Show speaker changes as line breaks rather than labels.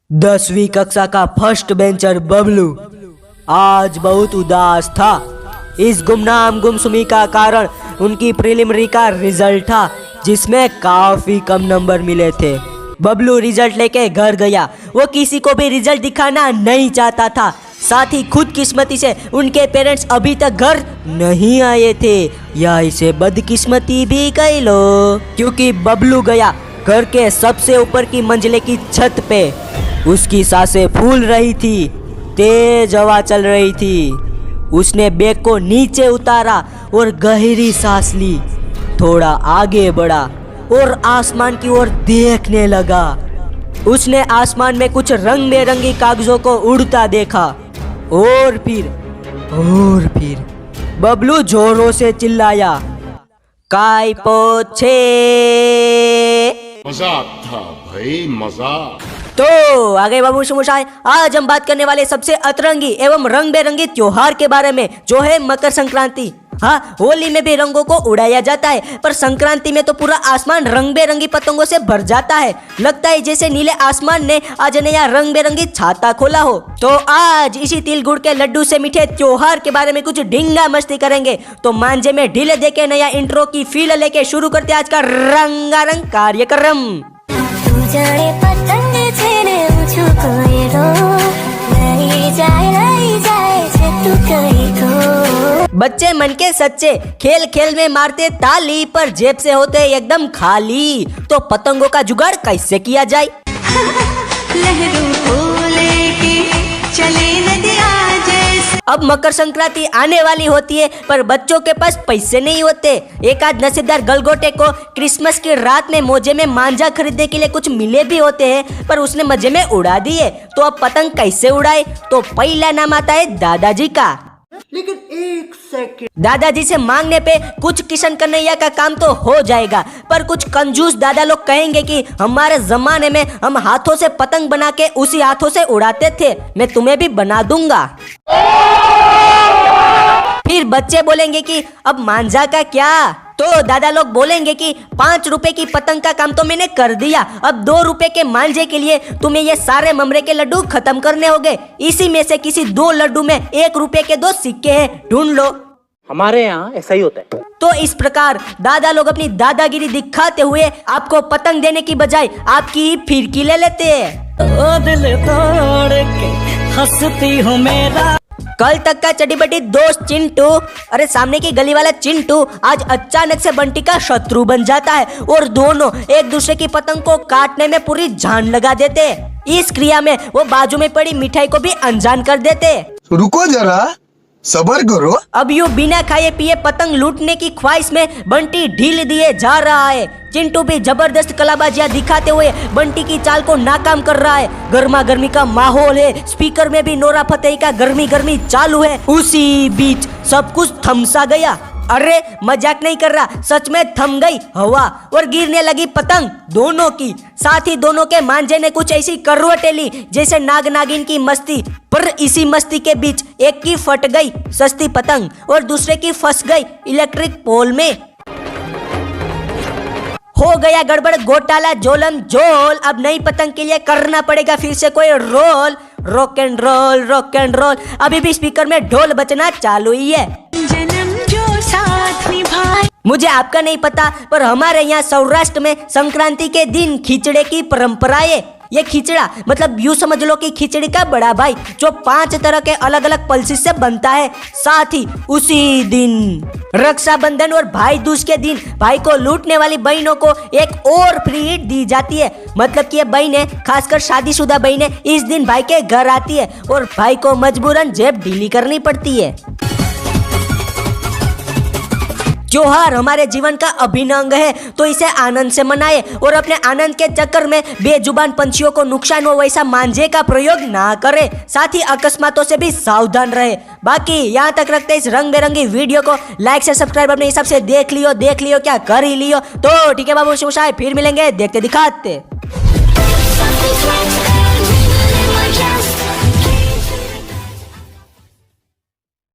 10वीं कक्षा का फर्स्ट बेंचर बबलू आज बहुत उदास था। इस गुमनाम गुमसुमी का कारण उनकी प्रीलिमिनरी का रिजल्ट था, जिसमें काफी कम नंबर मिले थे। बबलू रिजल्ट लेके घर गया। वो किसी को भी रिजल्ट दिखाना नहीं चाहता था। साथ ही खुद किस्मती से उनके पेरेंट्स अभी तक घर नहीं आए थे, या इसे बदकिस्मती भी कह लो, क्योंकि बबलू गया घर के सबसे ऊपर की मंजिले की छत पे। उसकी सांसें फूल रही थी, तेज हवा चल रही थी। उसने बैग को नीचे उतारा और गहरी सांस ली। थोड़ा आगे बढ़ा और आसमान की ओर देखने लगा। उसने आसमान में कुछ रंग बेरंगी कागजों को उड़ता देखा और फिर बबलू जोरों से चिल्लाया, काय पोछे।
मजाक था भाई, मजाक।
तो आगे बाबू सुमुशाय, आज हम बात करने वाले सबसे अतरंगी एवं रंग बेरंगी त्योहार के बारे में, जो है मकर संक्रांति। हाँ, होली में भी रंगों को उड़ाया जाता है, पर संक्रांति में तो पूरा आसमान रंग बेरंगी पतंगों से भर जाता है। लगता है जैसे नीले आसमान ने आज नया रंग बेरंगी छाता खोला हो। तो आज इसी तिल गुड़ के लड्डू से मीठे त्योहार के बारे में कुछ ढींगा मस्ती करेंगे। तो मांझे में ढीले देके नया इंट्रो की फील लेके शुरू करते आज का रंगारंग कार्यक्रम। बच्चे मन के सच्चे, खेल खेल में मारते ताली, पर जेब से होते एकदम खाली। तो पतंगों का जुगाड़ कैसे किया जाए?
लहरों को लेके चले नदियाँ जैसे।
अब मकर संक्रांति आने वाली होती है, पर बच्चों के पास पैसे नहीं होते। एक आध नसीबदार गलगोटे को क्रिसमस की रात में मोजे में मांझा खरीदने के लिए कुछ मिले भी होते हैं, पर उसने मजे में उड़ा दिए। तो अब पतंग कैसे उड़ाए? तो पहला नाम आता है दादाजी का।
लेकिन एक सेकंड,
दादाजी से मांगने पे कुछ किशन कन्हैया का काम तो हो जाएगा, पर कुछ कंजूस दादा लोग कहेंगे कि हमारे जमाने में हम हाथों से पतंग बना के उसी हाथों से उड़ाते थे, मैं तुम्हें भी बना दूंगा। फिर बच्चे बोलेंगे कि अब मांझा का क्या? तो दादा लोग बोलेंगे कि 5 रुपए की पतंग का काम तो मैंने कर दिया, अब 2 रुपए के मांझे के लिए तुम्हें ये सारे ममरे के लड्डू खत्म करने होंगे। इसी में से किसी 2 लड्डू में 1 रुपए के 2 सिक्के हैं, ढूंढ लो।
हमारे यहाँ ऐसा ही होता है।
तो इस प्रकार दादा लोग अपनी दादागिरी दिखाते हुए आपको पतंग देने की बजाय आपकी ही फिरकी ले लेते हैं।
ओ दिल तोड़ के हंसती हूँ मेरा।
कल तक का चटी बटी दोस्त चिंटू, अरे सामने की गली वाला चिंटू, आज अचानक से बंटी का शत्रु बन जाता है और दोनों एक दूसरे की पतंग को काटने में पूरी जान लगा देते। इस क्रिया में वो बाजू में पड़ी मिठाई को भी अनजान कर देते।
रुको जरा, सबर करो।
अब यूं बिना खाए पिए पतंग लूटने की ख्वाहिश में बंटी ढील दिए जा रहा है। चिंटू भी जबरदस्त कलाबाजियां दिखाते हुए बंटी की चाल को नाकाम कर रहा है। गर्मा गर्मी का माहौल है, स्पीकर में भी नोरा फतेही का गर्मी गर्मी चालू है। उसी बीच सब कुछ थमसा गया। अरे मजाक नहीं कर रहा, सच में थम गई हवा और गिरने लगी पतंग दोनों की। साथ ही दोनों के मांझे ने कुछ ऐसी करवटें ली जैसे नाग नागिन की मस्ती। पर इसी मस्ती के बीच एक की फट गई सस्ती पतंग और दूसरे की फंस गई इलेक्ट्रिक पोल में। हो गया गड़बड़, घोटाला जोलम जोल। अब नई पतंग के लिए करना पड़ेगा फिर से कोई role. Rock and roll, rock and roll. अभी भी स्पीकर में ढोल बजना चालू ही है।
जन्म जो साथ निभाए।
मुझे आपका नहीं पता, पर हमारे यहाँ सौराष्ट्र में संक्रांति के दिन खिचड़े की परंपरा है। ये खिचड़ा मतलब यूं समझ लो कि खिचड़ी का बड़ा भाई, जो 5 तरह के अलग अलग पल्सेस से बनता है। साथ ही उसी दिन रक्षाबंधन और भाई दूज के दिन भाई को लूटने वाली बहनों को एक और फ्री हिट दी जाती है। मतलब कि ये बहनें, खासकर शादीशुदा बहनें, इस दिन भाई के घर आती है और भाई को मजबूरन जेब ढीली करनी पड़ती है। त्योहार हमारे जीवन का अभिन्न अंग है, तो इसे आनंद से मनाए और अपने आनंद के चक्कर में बेजुबान पंछियों को नुकसान हो वैसा मांझे का प्रयोग ना करे। साथ ही अकस्मातों से भी सावधान रहे। बाकी यहाँ तक रखते इस रंग बेरंगी वीडियो को लाइक से सब्सक्राइब अपने हिसाब से देख लियो क्या कर ही लियो। तो ठीक है बाबू शिवशाय, फिर मिलेंगे देखते दिखाते।